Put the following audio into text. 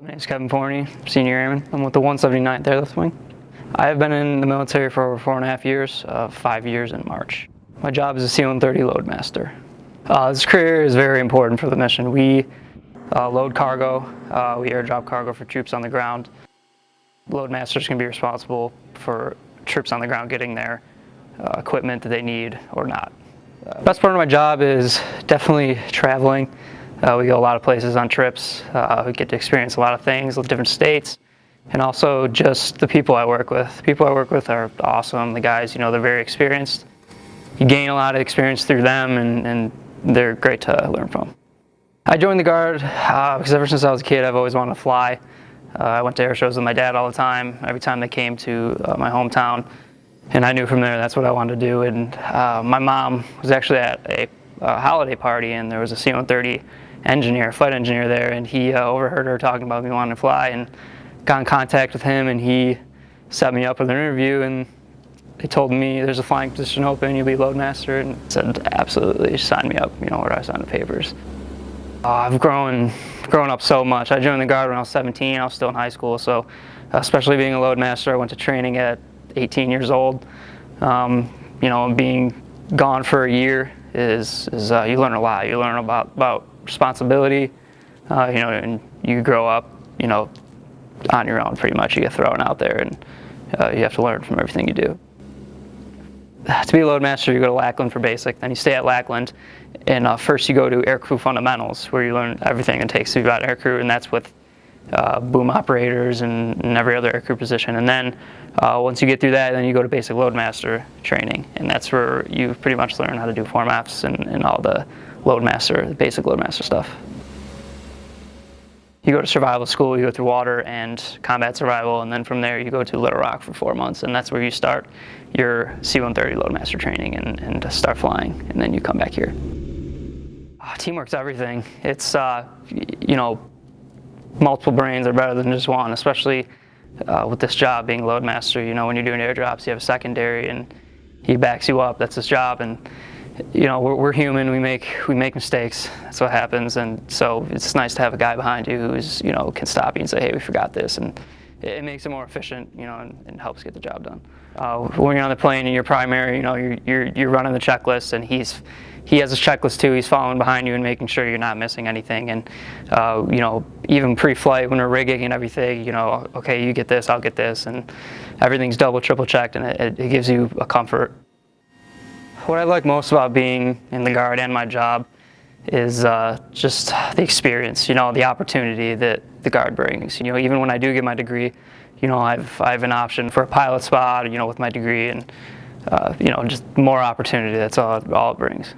My name is Captain Forney, Senior Airman. I'm with the 179th Airlift Wing. I have been in the military for over 4.5 years, 5 years in March. My job is a C-130 Loadmaster. This career is very important for the mission. We load cargo, we airdrop cargo for troops on the ground. Loadmasters can be responsible for troops on the ground getting their equipment that they need or not. Best part of my job is definitely traveling. We go a lot of places on trips. We get to experience a lot of things with different states, and also just the people I work with. The people I work with are awesome. The guys, they're very experienced. You gain a lot of experience through them, and they're great to learn from. I joined the Guard because ever since I was a kid, I've always wanted to fly. I went to air shows with my dad all the time, every time they came to my hometown, and I knew from there that's what I wanted to do. And my mom was actually at a holiday party, and there was a C-130 flight engineer there, and he overheard her talking about me wanting to fly and got in contact with him, and he set me up with an interview, and they told me there's a flying position open, you'll be Loadmaster, and said absolutely, sign me up, where I signed the papers. I've grown up so much. I joined the Guard when I was 17, I was still in high school, so especially being a Loadmaster, I went to training at 18 years old. Being gone for a year is you learn a lot. You learn about responsibility, and you grow up, on your own pretty much. You get thrown out there, and you have to learn from everything you do. To be a Loadmaster, you go to Lackland for basic, then you stay at Lackland, and first you go to Aircrew Fundamentals, where you learn everything it takes to be about aircrew, and that's with boom operators and every other aircrew position. And then once you get through that, then you go to basic Loadmaster training, and that's where you pretty much learn how to do form Fs and all the basic Loadmaster stuff. You go to survival school, you go through water and combat survival, and then from there you go to Little Rock for 4 months, and that's where you start your C-130 Loadmaster training and start flying, and then you come back here. Teamwork's everything. It's, multiple brains are better than just one, especially with this job being Loadmaster. When you're doing airdrops, you have a secondary, and he backs you up. That's his job, and we're human. We make mistakes. That's what happens, and so it's nice to have a guy behind you who's can stop you and say, hey, we forgot this, and it makes it more efficient, and helps get the job done. When you're on the plane and you're primary, you're running the checklist, and he has his checklist too. He's following behind you and making sure you're not missing anything. And even pre-flight when we're rigging and everything, okay, you get this, I'll get this, and everything's double, triple checked, and it gives you a comfort. What I like most about being in the Guard and my job is just the experience, the opportunity that the Guard brings. Even when I do get my degree, I have an option for a pilot spot, with my degree, and just more opportunity. That's all it brings.